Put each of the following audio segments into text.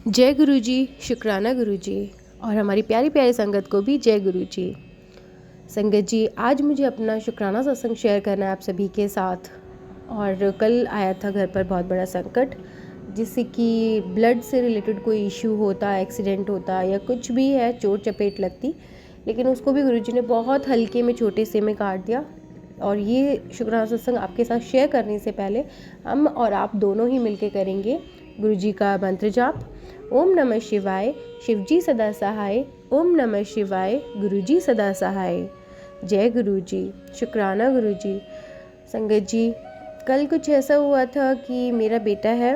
जय गुरु जी, शुक्राना गुरु जी। और हमारी प्यारी प्यारी संगत को भी जय गुरु जी। संगत जी, आज मुझे अपना शुक्राना सत्संग शेयर करना है आप सभी के साथ। और कल आया था घर पर बहुत बड़ा संकट, जिससे कि ब्लड से रिलेटेड कोई इश्यू होता, एक्सीडेंट होता या कुछ भी है, चोट चपेट लगती, लेकिन उसको भी गुरु जी ने बहुत हल्के में, छोटे से में काट दिया। और ये शुक्राना सत्संग आपके साथ शेयर करने से पहले हम और आप दोनों ही मिलके करेंगे गुरु जी का मंत्र जाप। ओम नमः शिवाय, शिवजी सदा सहाय। ओम नमः शिवाय, गुरुजी सदा सहाय। जय गुरु जी, शुक्राना गुरु जी। संगत जी, कल कुछ ऐसा हुआ था कि मेरा बेटा है,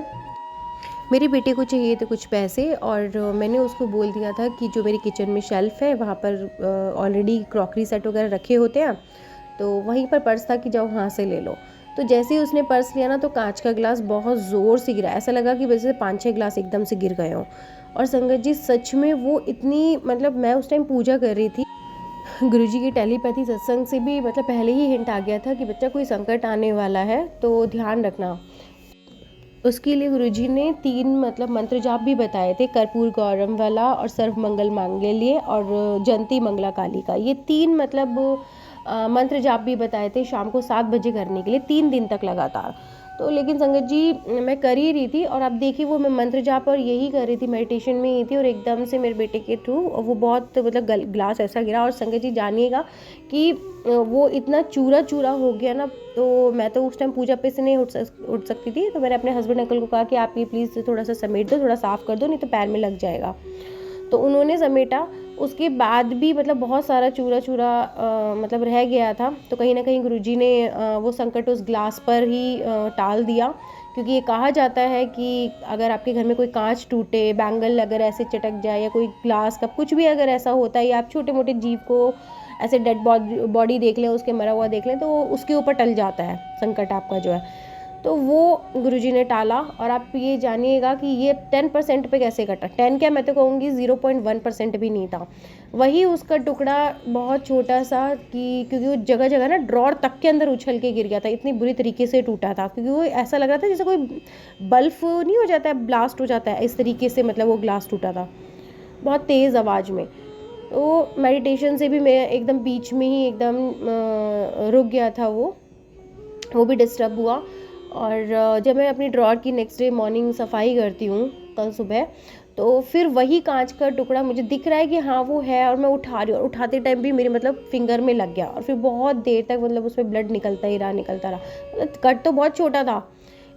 मेरे बेटे को चाहिए थे कुछ पैसे, और मैंने उसको बोल दिया था कि जो मेरी किचन में शेल्फ़ है वहाँ पर ऑलरेडी क्रॉकरी सेट वगैरह रखे होते हैं, तो वहीं पर पर्स था कि जाओ वहाँ से ले लो। तो जैसे ही उसने पर्स लिया ना, तो कांच का गिलास बहुत ज़ोर से गिरा, ऐसा लगा कि वैसे 5-6 गिलास एकदम से गिर गए हों। और संगत जी, सच में वो इतनी, मतलब मैं उस टाइम पूजा कर रही थी। गुरुजी की टेलीपैथी सत्संग से भी मतलब पहले ही हिंट आ गया था कि बच्चा कोई संकट आने वाला है, तो ध्यान रखना। उसके लिए गुरुजी ने 3 मतलब मंत्र जाप भी बताए थे, कर्पूर गौरम वाला और सर्व मंगल मांगल्ये और जयंती मंगला काली का। ये 3 मतलब मंत्र जाप भी बताए थे शाम को 7 बजे करने के लिए, 3 दिन तक लगातार। तो लेकिन संगत जी, मैं कर ही रही थी, और आप देखिए वो मैं मंत्र जाप और यही कर रही थी, मेडिटेशन में ही थी, और एकदम से मेरे बेटे के थ्रू वो बहुत मतलब ग्लास ऐसा गिरा। और संगत जी जानिएगा कि वो इतना चूरा चूरा हो गया ना, तो मैं तो उस टाइम पूजा पे से नहीं उठ सकती थी। तो मैंने अपने हस्बैंड अंकल को कहा कि आप ये प्लीज़ थोड़ा सा समेट दो, थोड़ा साफ़ कर दो, नहीं तो पैर में लग जाएगा। तो उन्होंने समेटा। उसके बाद भी मतलब बहुत सारा चूरा चूरा मतलब रह गया था। तो कहीं ना कहीं गुरुजी ने वो संकट उस ग्लास पर ही टाल दिया, क्योंकि ये कहा जाता है कि अगर आपके घर में कोई कांच टूटे, बैंगल अगर ऐसे चटक जाए, या कोई ग्लास का कुछ भी अगर ऐसा होता है, या आप छोटे मोटे जीव को ऐसे डेड बॉडी देख लें, उसके मरा हुआ देख लें, तो उसके ऊपर टल जाता है संकट आपका जो है। तो वो गुरुजी ने टाला। और आप ये जानिएगा कि ये 10% पे कैसे कटा। 10 क्या, मैं तो कहूँगी 0.1% भी नहीं था। वही उसका टुकड़ा बहुत छोटा सा, कि क्योंकि वो जगह जगह ना ड्रॉर तक के अंदर उछल के गिर गया था, इतनी बुरी तरीके से टूटा था, क्योंकि वो ऐसा लग रहा था जैसे कोई बल्ब नहीं हो जाता है, ब्लास्ट हो जाता है, इस तरीके से मतलब वो ग्लास टूटा था बहुत तेज़ आवाज़ में। तो मेडिटेशन से भी मैं एकदम बीच में ही एकदम रुक गया था, वो भी डिस्टर्ब हुआ। और जब मैं अपनी ड्रॉर की नेक्स्ट डे मॉर्निंग सफाई करती हूँ कल सुबह, तो फिर वही कांच का टुकड़ा मुझे दिख रहा है कि हाँ वो है, और मैं उठा रही हूँ, और उठाते टाइम भी मेरे मतलब फिंगर में लग गया, और फिर बहुत देर तक मतलब उसमें ब्लड निकलता ही रहा, निकलता रहा। मतलब कट तो बहुत छोटा था,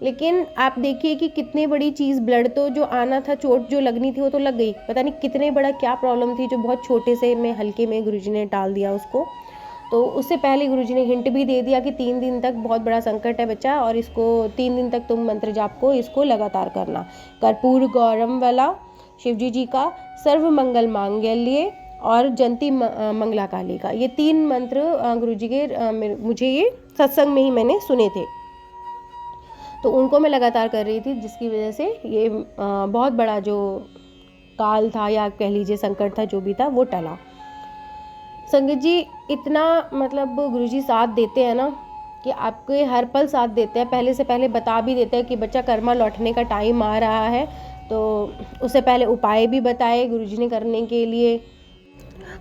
लेकिन आप देखिए कि कितनी बड़ी चीज़, ब्लड तो जो आना था, चोट जो लगनी थी वो तो लग गई, पता नहीं कितने बड़ा क्या प्रॉब्लम थी, जो बहुत छोटे से में हल्के में गुरुजी ने टाल दिया उसको। तो उससे पहले गुरुजी ने हिंट भी दे दिया कि 3 दिन तक बहुत बड़ा संकट है बच्चा, और इसको 3 दिन तक तुम मंत्र जाप को इसको लगातार करना। कर्पूर गौरम वाला शिवजी जी का, सर्व मंगल मांगल्ये और जयंती मंगला काली का, ये 3 मंत्र गुरुजी के मुझे ये सत्संग में ही मैंने सुने थे, तो उनको मैं लगातार कर रही थी, जिसकी वजह से ये बहुत बड़ा जो काल था, या कह लीजिए संकट था, जो भी था वो टला। संगत जी, इतना मतलब गुरुजी साथ देते हैं ना, कि आपके हर पल साथ देते हैं। पहले से पहले बता भी देते हैं कि बच्चा कर्मा लौटने का टाइम आ रहा है, तो उससे पहले उपाय भी बताए गुरुजी ने करने के लिए।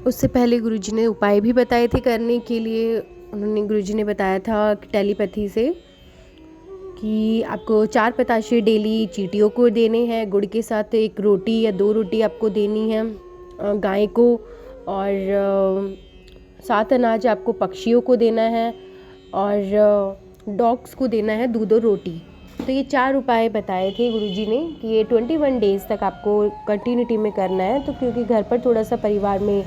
उससे पहले गुरुजी ने उपाय भी बताए थे करने के लिए। गुरुजी ने बताया था टेलीपैथी से कि आपको 4 पताशे डेली चींटियों को देने हैं, गुड़ के साथ 1 रोटी या 2 रोटी आपको देनी है गाय को, और 7 अनाज आपको पक्षियों को देना है, और डॉग्स को देना है दूध और रोटी। तो ये 4 उपाय बताए थे गुरुजी ने कि ये 21 डेज़ तक आपको कंटिन्यूटी में करना है। तो क्योंकि घर पर थोड़ा सा परिवार में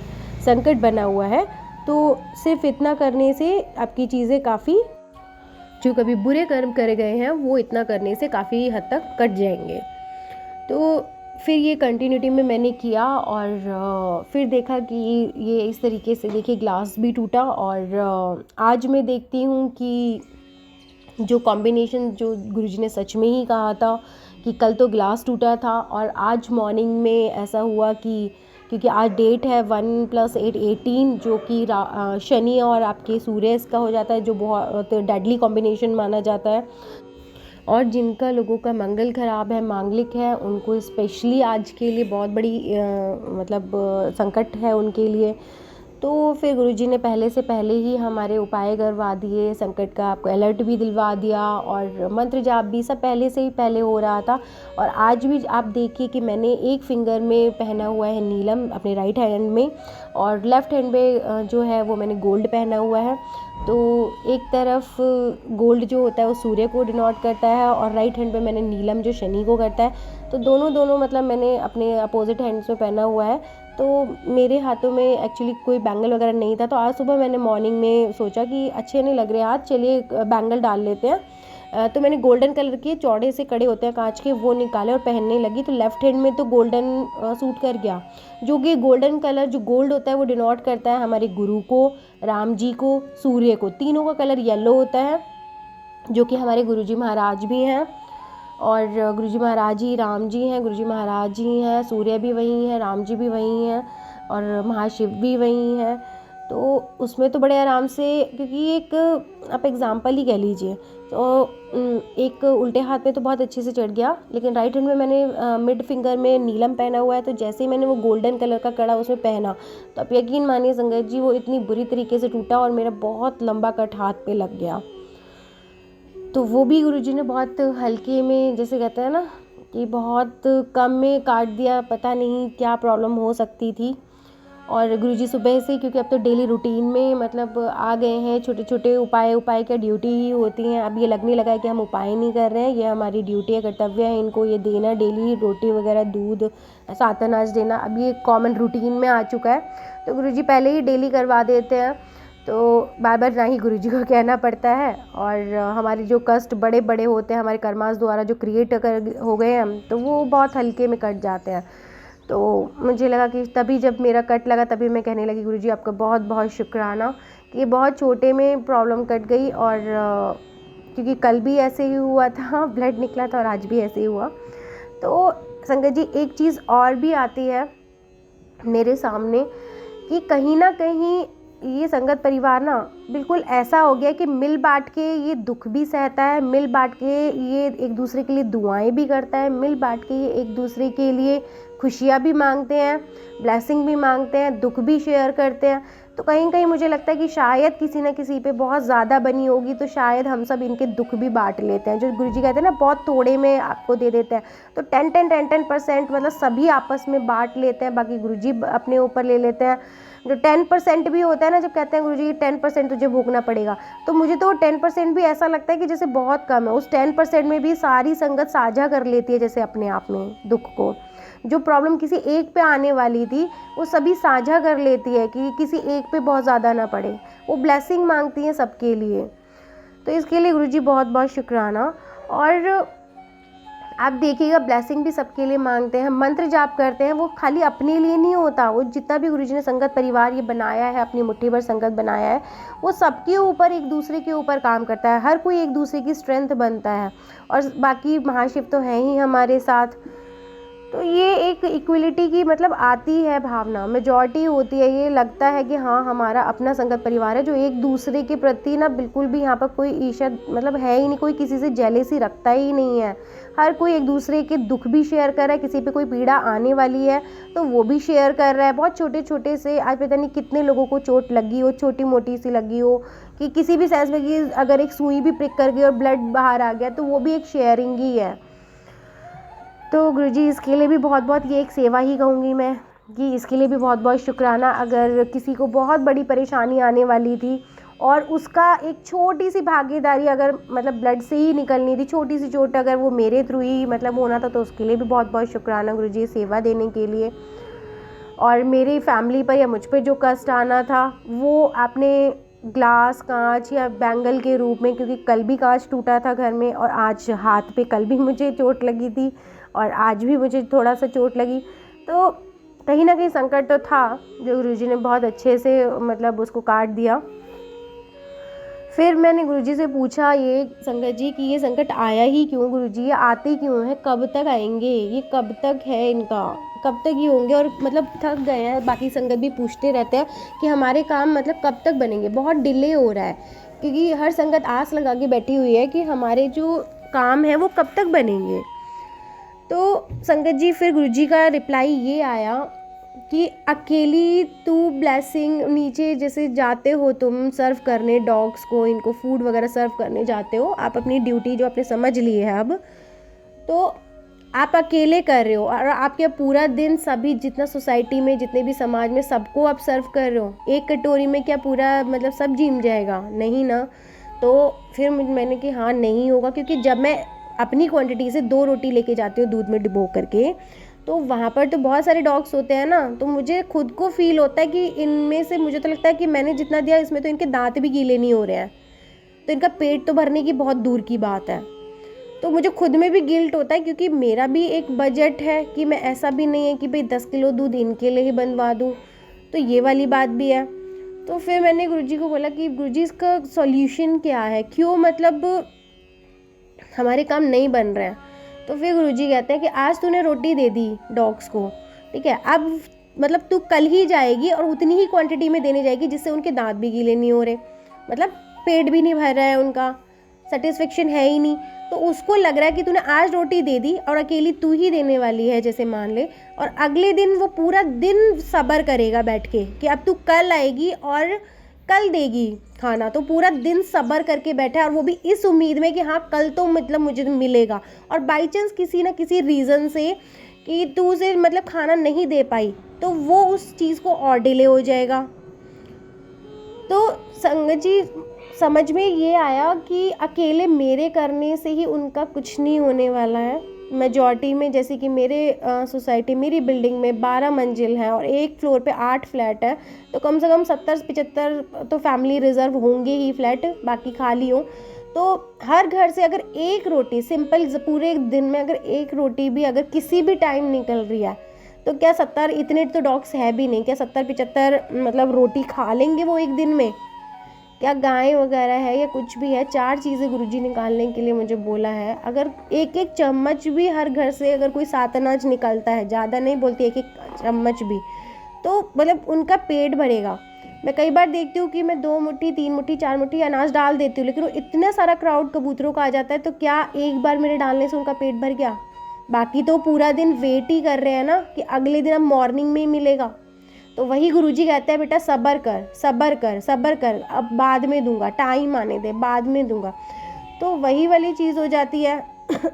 संकट बना हुआ है, तो सिर्फ इतना करने से आपकी चीज़ें काफ़ी, जो कभी बुरे कर्म करे गए हैं, वो इतना करने से काफ़ी हद तक कट जाएंगे। तो फिर ये कंटिन्यूटी में मैंने किया, और फिर देखा कि ये इस तरीके से देखिए ग्लास भी टूटा। और आज मैं देखती हूँ कि जो कॉम्बिनेशन जो गुरुजी ने सच में ही कहा था कि कल तो ग्लास टूटा था, और आज मॉर्निंग में ऐसा हुआ कि क्योंकि आज डेट है 1 + 8 18, जो कि शनि और आपके सूर्य का हो जाता है, जो बहुत डेडली कॉम्बिनेशन माना जाता है। और जिनका लोगों का मंगल खराब है, मांगलिक है, उनको स्पेशली आज के लिए बहुत बड़ी संकट है उनके लिए। तो फिर गुरुजी ने पहले से पहले ही हमारे उपाय करवा दिए, संकट का आपको अलर्ट भी दिलवा दिया और मंत्र जाप भी सब पहले से ही पहले हो रहा था। और आज भी आप देखिए कि मैंने एक फिंगर में पहना हुआ है नीलम अपने राइट हैंड में, और लेफ़्ट हैंड में जो है वो मैंने गोल्ड पहना हुआ है। तो एक तरफ गोल्ड जो होता है वो सूर्य को डिनोट करता है और राइट हैंड पे मैंने नीलम जो शनि को करता है। तो दोनों मतलब मैंने अपने अपोजिट हैंड्स में पहना हुआ है। तो मेरे हाथों में एक्चुअली कोई बैंगल वगैरह नहीं था, तो आज सुबह मैंने मॉर्निंग में सोचा कि अच्छे नहीं लग रहे हाथ, चलिए बैंगल डाल लेते हैं। तो मैंने गोल्डन कलर के चौड़े से कड़े होते हैं कांच के, वो निकाले और पहनने लगी। तो लेफ्ट हैंड में तो गोल्डन सूट कर गया, जो कि गोल्डन कलर जो गोल्ड होता है वो डिनोट करता है हमारे गुरु को, राम जी को, सूर्य को। तीनों का कलर येलो होता है, जो कि हमारे गुरुजी महाराज भी हैं। और गुरुजी महाराज ही राम जी हैं, गुरुजी महाराज ही हैं, सूर्य भी वही हैं, राम जी भी वही हैं और महाशिव भी वही हैं। तो उसमें तो बड़े आराम से, क्योंकि एक आप एग्जाम्पल ही कह लीजिए, तो एक उल्टे हाथ में तो बहुत अच्छे से चढ़ गया, लेकिन राइट हैंड में मैंने मिड फिंगर में नीलम पहना हुआ है। तो जैसे ही मैंने वो गोल्डन कलर का कड़ा उसमें पहना, तो आप यकीन मानिए संगत जी वो इतनी बुरी तरीके से टूटा और मेरा बहुत लंबा कट हाथ पे लग गया। तो वो भी गुरुजी ने बहुत हल्के में, जैसे कहते हैं ना कि बहुत कम में काट दिया, पता नहीं क्या प्रॉब्लम हो सकती थी। और गुरुजी सुबह से, क्योंकि अब तो डेली रूटीन में मतलब आ गए हैं, छोटे छोटे उपाय क्या ड्यूटी ही होती हैं। अब ये लगने लगा है कि हम उपाय नहीं कर रहे हैं, ये हमारी ड्यूटी है, कर्तव्य है, इनको ये देना डेली, रोटी वगैरह, दूध, सात अनाज देना, अब ये कॉमन रूटीन में आ चुका है। तो गुरुजी पहले ही डेली करवा देते हैं, तो बार बार ना ही गुरुजी को कहना पड़ता है। और हमारे जो कष्ट बड़े बड़े होते हैं हमारे कर्मास द्वारा जो क्रिएट हो गए हैं, तो वो बहुत हल्के में कट जाते हैं। तो मुझे लगा कि तभी जब मेरा कट लगा तभी मैं कहने लगी गुरुजी आपका बहुत बहुत शुक्राना कि बहुत छोटे में प्रॉब्लम कट गई। और क्योंकि कल भी ऐसे ही हुआ था, ब्लड निकला था, और आज भी ऐसे ही हुआ। तो संगत जी एक चीज़ और भी आती है मेरे सामने कि कहीं ना कहीं ये संगत परिवार ना बिल्कुल ऐसा हो गया कि मिल बांट के ये दुख भी सहता है, मिल बांट के ये एक दूसरे के लिए दुआएं भी करता है, मिल बांट के ये एक दूसरे के लिए खुशियाँ भी मांगते हैं, ब्लेसिंग भी मांगते हैं, दुख भी शेयर करते हैं। तो कहीं कहीं मुझे लगता है कि शायद किसी न किसी पे बहुत ज़्यादा बनी होगी, तो शायद हम सब इनके दुख भी बांट लेते हैं। जो गुरुजी कहते हैं ना बहुत थोड़े में आपको दे देते हैं, तो 10% मतलब सभी आपस में बांट लेते हैं, बाकी गुरुजी अपने ऊपर ले लेते हैं। जो 10% भी होता है ना, जब कहते हैं गुरुजी 10% तुझे भोगना पड़ेगा, तो मुझे तो 10% भी ऐसा लगता है कि जैसे बहुत कम है। उस 10% में भी सारी संगत साझा कर लेती है, जैसे अपने आप में दुख को, जो प्रॉब्लम किसी एक पे आने वाली थी वो सभी साझा कर लेती है कि किसी एक पे बहुत ज़्यादा ना पड़े। वो ब्लेसिंग मांगती हैं सबके लिए। तो इसके लिए गुरुजी बहुत बहुत शुक्राना। और आप देखिएगा ब्लेसिंग भी सबके लिए मांगते हैं, मंत्र जाप करते हैं, वो खाली अपने लिए नहीं होता। वो जितना भी गुरुजी ने संगत परिवार ये बनाया है, अपनी मुट्ठी भर संगत बनाया है, वो सबके ऊपर एक दूसरे के ऊपर काम करता है, हर कोई एक दूसरे की स्ट्रेंथ बनता है। और बाकी महाशिव तो हैं ही हमारे साथ। तो ये एक इक्वलिटी की मतलब आती है भावना, मेजॉरिटी होती है, ये लगता है कि हाँ हमारा अपना संगत परिवार है, जो एक दूसरे के प्रति ना बिल्कुल भी यहाँ पर कोई ईर्ष्या मतलब है ही नहीं, कोई किसी से जेलेसी रखता ही नहीं है। हर कोई एक दूसरे के दुख भी शेयर कर रहा है, किसी पे कोई पीड़ा आने वाली है तो वो भी शेयर कर रहा है। बहुत छोटे छोटे से, आज पता नहीं कितने लोगों को चोट लगी हो, छोटी मोटी सी लगी हो, कि किसी भी सेंस में कि अगर एक सुई भी प्रिक कर गई और ब्लड बाहर आ गया, तो वो भी एक शेयरिंग ही है। तो गुरुजी इसके लिए भी बहुत बहुत, ये एक सेवा ही कहूँगी मैं, कि इसके लिए भी बहुत बहुत शुक्राना। अगर किसी को बहुत बड़ी परेशानी आने वाली थी और उसका एक छोटी सी भागीदारी अगर मतलब ब्लड से ही निकलनी थी, छोटी सी चोट अगर वो मेरे थ्रू ही मतलब होना था, तो उसके लिए भी बहुत बहुत शुक्राना गुरुजी सेवा देने के लिए। और मेरी फैमिली पर या मुझ पर जो कष्ट आना था वो आपने ग्लास, कांच या बैंगल के रूप में, क्योंकि कल भी कांच टूटा था घर में और आज हाथ पे कल भी मुझे चोट लगी थी और आज भी मुझे थोड़ा सा चोट लगी, तो कहीं ना कहीं संकट तो था, जो गुरुजी ने बहुत अच्छे से मतलब उसको काट दिया। फिर मैंने गुरुजी से पूछा ये संगत जी कि ये संकट आया ही क्यों गुरुजी, ये आते क्यों हैं, कब तक आएंगे, ये कब तक है इनका, कब तक ये होंगे। और मतलब थक गए हैं, बाकी संगत भी पूछते रहते हैं कि हमारे काम मतलब कब तक बनेंगे, बहुत डिले हो रहा है, क्योंकि हर संगत आस लगा के बैठी हुई है कि हमारे जो काम है वो कब तक बनेंगे। तो संगत जी फिर गुरुजी का रिप्लाई ये आया कि अकेली तू ब्लेसिंग नीचे जैसे जाते हो तुम सर्व करने डॉग्स को, इनको फूड वगैरह सर्व करने जाते हो, आप अपनी ड्यूटी जो आपने समझ ली है अब, तो आप अकेले कर रहे हो और आपके पूरा दिन सभी जितना सोसाइटी में जितने भी समाज में सबको आप सर्व कर रहे हो। एक कटोरी में क्या पूरा मतलब सब जिम जाएगा? नहीं ना। तो फिर मैंने कि हाँ नहीं होगा, क्योंकि जब मैं अपनी क्वांटिटी से 2 रोटी लेके जाती हूँ दूध में डुबो करके, तो वहाँ पर तो बहुत सारे डॉग्स होते हैं ना, तो मुझे खुद को फील होता है कि इनमें से मुझे तो लगता है कि मैंने जितना दिया इसमें तो इनके दांत भी गीले नहीं हो रहे हैं, तो इनका पेट तो भरने की बहुत दूर की बात है। तो मुझे खुद में भी गिल्ट होता है, क्योंकि मेरा भी एक बजट है कि मैं ऐसा भी नहीं है कि भाई 10 किलो दूध इनके लिए ही बनवा दूँ, तो ये वाली बात भी है। तो फिर मैंने गुरुजी को बोला कि गुरुजी इसका सॉल्यूशन क्या है, क्यों मतलब हमारे काम नहीं बन रहे हैं। तो फिर गुरुजी कहते हैं कि आज तूने रोटी दे दी डॉग्स को, ठीक है, अब मतलब तू कल ही जाएगी और उतनी ही क्वांटिटी में देने जाएगी जिससे उनके दांत भी गीले नहीं हो रहे, मतलब पेट भी नहीं भर रहा है, उनका सेटिस्फेक्शन है ही नहीं। तो उसको लग रहा है कि तूने आज रोटी दे दी और अकेली तू ही देने वाली है जैसे मान ले, और अगले दिन वो पूरा दिन सब्र करेगा बैठ के कि अब तू कल आएगी और कल देगी खाना, तो पूरा दिन सब्र करके बैठा है, और वो भी इस उम्मीद में कि हाँ कल तो मतलब मुझे मिलेगा। और बाई चांस किसी ना किसी रीज़न से कि तू उसे मतलब खाना नहीं दे पाई तो वो उस चीज़ को और डिले हो जाएगा। तो संगत जी समझ में ये आया कि अकेले मेरे करने से ही उनका कुछ नहीं होने वाला है। मेजॉरिटी में जैसे कि मेरे सोसाइटी मेरी बिल्डिंग में 12 मंजिल है और एक फ्लोर पे 8 फ्लैट है, तो कम से कम 70-75 तो फैमिली रिजर्व होंगे ही फ्लैट, बाकी खाली हो। तो हर घर से अगर एक रोटी सिंपल पूरे दिन में अगर एक रोटी भी अगर किसी भी टाइम निकल रही है, तो क्या 70 इतने तो डॉग्स है भी नहीं, क्या 70-75 मतलब रोटी खा लेंगे वो एक दिन में? क्या गाय वगैरह है या कुछ भी है? 4 चीज़ें गुरुजी निकालने के लिए मुझे बोला है। अगर एक एक चम्मच भी हर घर से अगर कोई 7 अनाज निकलता है, ज़्यादा नहीं बोलती, एक एक चम्मच भी, तो मतलब उनका पेट भरेगा। मैं कई बार देखती हूँ कि मैं 2 मुट्ठी 3 मुट्ठी 4 मुट्ठी अनाज डाल देती हूँ, लेकिन वो इतना सारा क्राउड कबूतरों का आ जाता है, तो क्या एक बार मेरे डालने से उनका पेट भर गया? बाकी तो पूरा दिन वेट ही कर रहे हैं ना कि अगले दिन अब मॉर्निंग में ही मिलेगा। तो वही गुरुजी कहते हैं बेटा सब्र कर सब्र कर सब्र कर, अब बाद में दूंगा, टाइम आने दे, बाद में दूंगा। तो वही वाली चीज़ हो जाती है।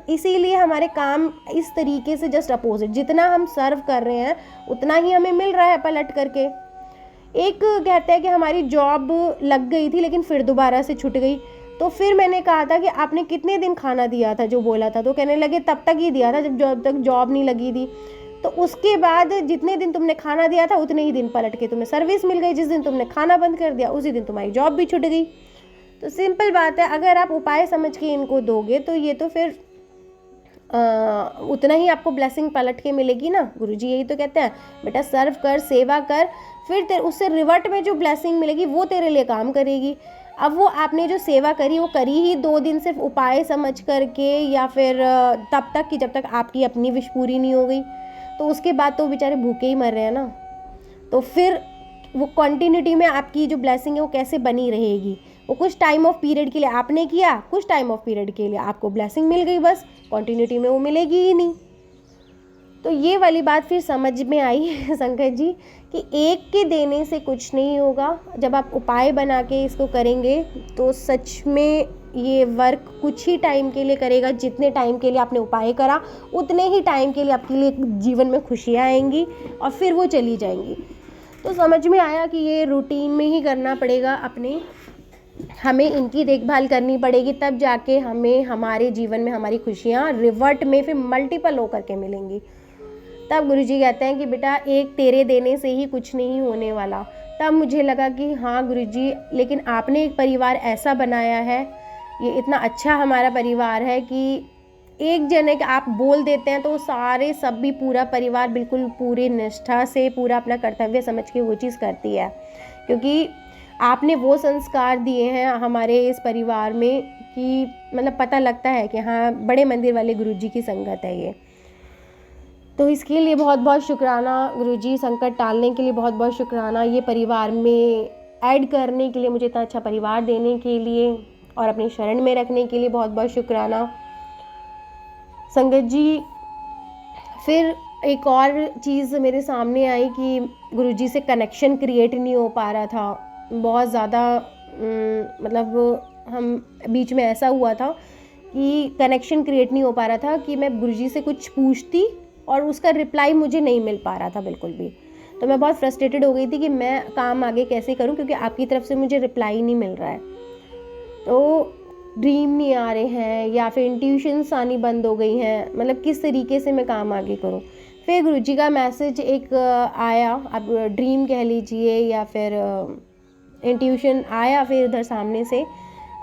इसीलिए हमारे काम इस तरीके से जस्ट अपोजिट, जितना हम सर्व कर रहे हैं उतना ही हमें मिल रहा है पलट करके। एक कहते हैं कि हमारी जॉब लग गई थी लेकिन फिर दोबारा से छूट गई। तो फिर मैंने कहा था कि आपने कितने दिन खाना दिया था जो बोला था, तो कहने लगे तब तक ही दिया था जब तक जॉब नहीं लगी थी। तो उसके बाद जितने दिन तुमने खाना दिया था उतने ही दिन पलट के तुम्हें सर्विस मिल गई, जिस दिन तुमने खाना बंद कर दिया उसी दिन तुम्हारी जॉब भी छूट गई। तो सिंपल बात है, अगर आप उपाय समझ के इनको दोगे तो ये तो फिर उतना ही आपको ब्लेसिंग पलट के मिलेगी ना। गुरुजी यही तो कहते हैं बेटा सर्व कर, सेवा कर, फिर उससे रिवर्ट में जो ब्लेसिंग मिलेगी वो तेरे लिए काम करेगी। अब वो आपने जो सेवा करी वो करी ही 2 दिन सिर्फ उपाय समझ करके, या फिर तब तक कि जब तक आपकी अपनी विश पूरी नहीं हो गई, तो उसके बाद तो बेचारे भूखे ही मर रहे हैं ना। तो फिर वो कंटिन्यूटी में आपकी जो ब्लेसिंग है वो कैसे बनी रहेगी? वो कुछ टाइम ऑफ पीरियड के लिए आपने किया, कुछ टाइम ऑफ पीरियड के लिए आपको ब्लेसिंग मिल गई, बस कंटिन्यूटी में वो मिलेगी ही नहीं। तो ये वाली बात फिर समझ में आई शंकर जी कि एक के देने से कुछ नहीं होगा। जब आप उपाय बना के इसको करेंगे तो सच में ये वर्क कुछ ही टाइम के लिए करेगा। जितने टाइम के लिए आपने उपाय करा उतने ही टाइम के लिए आपके लिए जीवन में खुशियाँ आएंगी और फिर वो चली जाएंगी। तो समझ में आया कि ये रूटीन में ही करना पड़ेगा अपने, हमें इनकी देखभाल करनी पड़ेगी, तब जाके हमें हमारे जीवन में हमारी खुशियाँ रिवर्ट में फिर मल्टीपल होकर के मिलेंगी। तब गुरुजी कहते हैं कि बेटा एक तेरे देने से ही कुछ नहीं होने वाला। तब मुझे लगा कि हाँ गुरुजी, लेकिन आपने एक परिवार ऐसा बनाया है, ये इतना अच्छा हमारा परिवार है कि एक जने का आप बोल देते हैं तो सारे सब भी पूरा परिवार बिल्कुल पूरी निष्ठा से पूरा अपना कर्तव्य समझ के वो चीज़ करती है, क्योंकि आपने वो संस्कार दिए हैं हमारे इस परिवार में कि मतलब पता लगता है कि हाँ बड़े मंदिर वाले गुरुजी की संगत है ये। तो इसके लिए बहुत बहुत शुक्राना गुरुजी, संकट टालने के लिए बहुत बहुत शुक्राना, ये परिवार में ऐड करने के लिए, मुझे इतना अच्छा परिवार देने के लिए और अपने शरण में रखने के लिए बहुत बहुत शुक्राना। संगत जी, फिर एक और चीज़ मेरे सामने आई कि गुरुजी से कनेक्शन क्रिएट नहीं हो पा रहा था। बहुत ज़्यादा मतलब हम बीच में ऐसा हुआ था कि कनेक्शन क्रिएट नहीं हो पा रहा था कि मैं गुरुजी से कुछ पूछती और उसका रिप्लाई मुझे नहीं मिल पा रहा था बिल्कुल भी। तो मैं बहुत फ्रस्ट्रेटेड हो गई थी कि मैं काम आगे कैसे करूं, क्योंकि आपकी तरफ से मुझे रिप्लाई नहीं मिल रहा है। तो ड्रीम नहीं आ रहे हैं या फिर इंट्यूशंस आनी बंद हो गई हैं, मतलब किस तरीके से मैं काम आगे करूं। फिर गुरुजी का मैसेज एक आया, अब ड्रीम कह लीजिए या फिर इंट्यूशन आया फिर उधर सामने से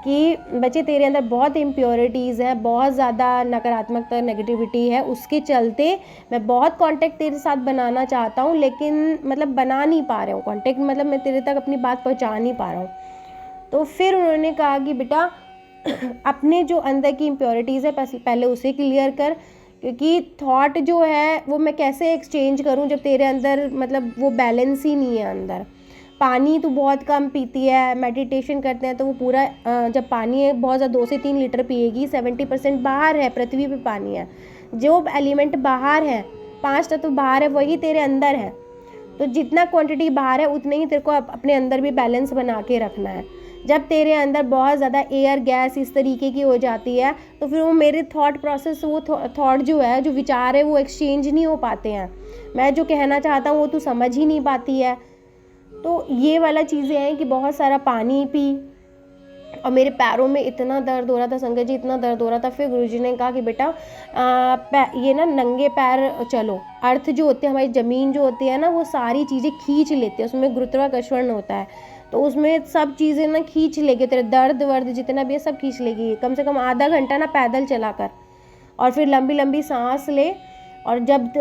कि बच्चे तेरे अंदर बहुत इम्प्योरिटीज़ है, बहुत ज़्यादा नकारात्मकता नेगेटिविटी है, उसके चलते मैं बहुत कांटेक्ट तेरे साथ बनाना चाहता हूँ, लेकिन मतलब बना नहीं पा रहा हूँ कांटेक्ट, मतलब मैं तेरे तक अपनी बात पहुँचा नहीं पा रहा हूँ। तो फिर उन्होंने कहा कि बेटा अपने जो अंदर की इम्प्योरिटीज़ है पहले उसे क्लियर कर, क्योंकि थॉट जो है वो मैं कैसे एक्सचेंज करूं जब तेरे अंदर मतलब वो बैलेंस ही नहीं है अंदर। पानी तो बहुत कम पीती है, मेडिटेशन करते हैं तो वो पूरा जब पानी है बहुत ज़्यादा 2 से 3 लीटर पिएगी, 70% बाहर है, पृथ्वी पे पानी है। जो एलिमेंट बाहर है, 5 तत्व बाहर है, वही तेरे अंदर है। तो जितना क्वांटिटी बाहर है उतने ही तेरे को अपने अंदर भी बैलेंस बना के रखना है। जब तेरे अंदर बहुत ज़्यादा एयर गैस इस तरीके की हो जाती है तो फिर वो मेरे थॉट प्रोसेस, वो थॉट जो है, जो विचार है, वो एक्सचेंज नहीं हो पाते हैं। मैं जो कहना चाहता हूँ वो तू समझ ही नहीं पाती है। तो ये वाला चीज़ें हैं कि बहुत सारा पानी पी। और मेरे पैरों में इतना दर्द हो रहा था संगत जी, इतना दर्द हो रहा था। फिर गुरुजी ने कहा कि बेटा ये ना नंगे पैर चलो। अर्थ जो होते हैं, हमारी ज़मीन जो होती है ना, वो सारी चीज़ें खींच लेते हैं, उसमें गुरुत्वाकर्षण होता है, तो उसमें सब चीज़ें ना खींच लेगी, तेरे दर्द वर्द जितना भी है सब खींच लेगी। कम से कम आधा घंटा ना पैदल चला कर, और फिर लंबी लंबी सांस ले, और जब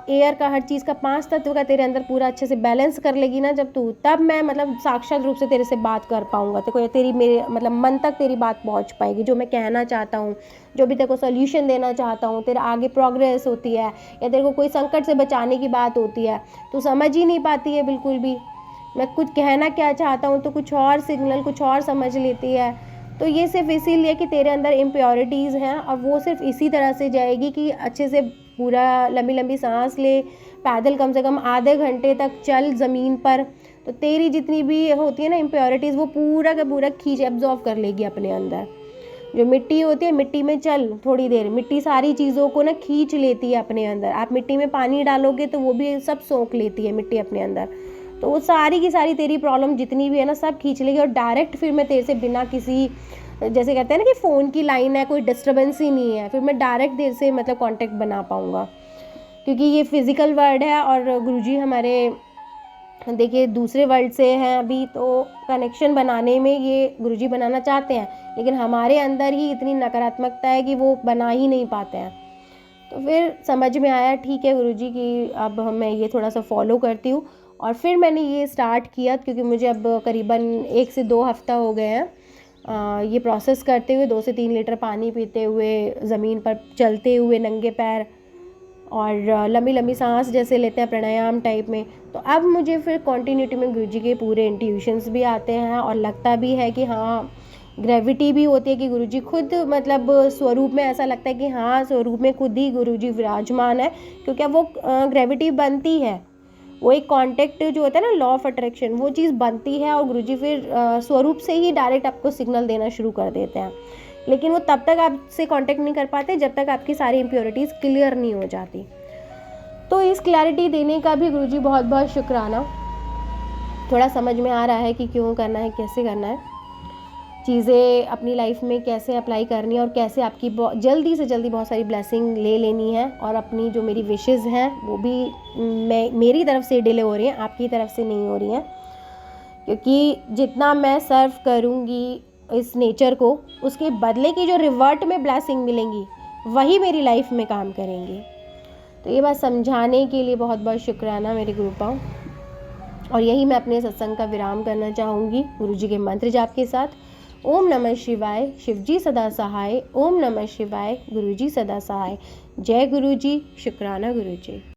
एयर का, हर चीज़ का, 5 तत्व का तेरे अंदर पूरा अच्छे से बैलेंस कर लेगी ना जब तू, तब मैं मतलब साक्षात रूप से तेरे से बात कर पाऊँगा। तेरे को तेरी मेरे मतलब मन तक तेरी बात पहुँच पाएगी, जो मैं कहना चाहता हूँ, जो भी तेरे को सोल्यूशन देना चाहता हूँ, तेरा आगे प्रोग्रेस होती है या तेरे को कोई संकट से बचाने की बात होती है, तू समझ ही नहीं पाती है बिल्कुल भी। मैं कुछ कहना क्या चाहता हूँ तो कुछ और सिग्नल कुछ और समझ लेती है। तो ये सिर्फ इसीलिए कि तेरे अंदर इम्प्योरिटीज़ हैं, और वो सिर्फ इसी तरह से जाएगी कि अच्छे से पूरा लंबी लंबी सांस ले, पैदल कम से कम आधे घंटे तक चल ज़मीन पर, तो तेरी जितनी भी होती है ना इम्प्योरिटीज़, वो पूरा का पूरा खींच एब्जॉर्व कर लेगी अपने अंदर। जो मिट्टी होती है, मिट्टी में चल थोड़ी देर, मिट्टी सारी चीज़ों को ना खींच लेती है अपने अंदर। आप मिट्टी में पानी डालोगे तो वो भी सब सोख लेती है मिट्टी अपने अंदर, तो वो सारी की सारी तेरी प्रॉब्लम जितनी भी है ना सब खींच लेगी। और डायरेक्ट फिर मैं तेरे से बिना किसी, जैसे कहते हैं ना कि फ़ोन की लाइन है, कोई डिस्टर्बेंस ही नहीं है, फिर मैं डायरेक्ट तेरे से मतलब कांटेक्ट बना पाऊँगा, क्योंकि ये फिज़िकल वर्ल्ड है और गुरुजी हमारे देखिए दूसरे वर्ल्ड से हैं अभी, तो कनेक्शन बनाने में ये गुरुजी बनाना चाहते हैं, लेकिन हमारे अंदर ही इतनी नकारात्मकता है कि वो बना ही नहीं पाते हैं। तो फिर समझ में आया ठीक है गुरुजी कि अब मैं ये थोड़ा सा फॉलो करती हूँ। और फिर मैंने ये स्टार्ट किया, क्योंकि मुझे अब करीबन 1 से 2 हफ्ता हो गए हैं ये प्रोसेस करते हुए, 2 से 3 लीटर पानी पीते हुए, ज़मीन पर चलते हुए नंगे पैर, और लंबी लंबी सांस जैसे लेते हैं प्राणायाम टाइप में। तो अब मुझे फिर कॉन्टीन्यूटी में गुरुजी के पूरे इंट्यूशंस भी आते हैं, और लगता भी है कि हाँ ग्रेविटी भी होती है कि गुरुजी खुद मतलब स्वरूप में, ऐसा लगता है कि हाँ स्वरूप में खुद ही गुरुजी विराजमान है, क्योंकि अब वो ग्रेविटी बनती है, वो एक कांटेक्ट जो होता है ना, लॉ ऑफ अट्रैक्शन, वो चीज़ बनती है, और गुरुजी फिर स्वरूप से ही डायरेक्ट आपको सिग्नल देना शुरू कर देते हैं। लेकिन वो तब तक आपसे कांटेक्ट नहीं कर पाते जब तक आपकी सारी इम्प्योरिटीज़ क्लियर नहीं हो जाती। तो इस क्लैरिटी देने का भी गुरुजी बहुत बहुत शुक्राना। थोड़ा समझ में आ रहा है कि क्यों करना है, कैसे करना है, चीज़ें अपनी लाइफ में कैसे अप्लाई करनी है, और कैसे आपकी जल्दी से जल्दी बहुत सारी ब्लेसिंग ले लेनी है। और अपनी जो मेरी विशेज़ हैं वो भी मेरी तरफ से डिले हो रही हैं, आपकी तरफ से नहीं हो रही हैं, क्योंकि जितना मैं सर्व करूँगी इस नेचर को, उसके बदले की जो रिवर्ट में ब्लेसिंग मिलेंगी वही मेरी लाइफ में काम करेंगी। तो ये बात समझाने के लिए बहुत बहुत शुक्राना मेरे गुरुपाओं। और यही मैं अपने सत्संग का विराम करना चाहूँगी गुरुजी के मंत्र जाप के साथ। ओम नमः शिवाय, शिवजी सदा सहाय। ओम नमः शिवाय, गुरुजी सदा सहाय। जय गुरुजी, शुक्राना गुरुजी।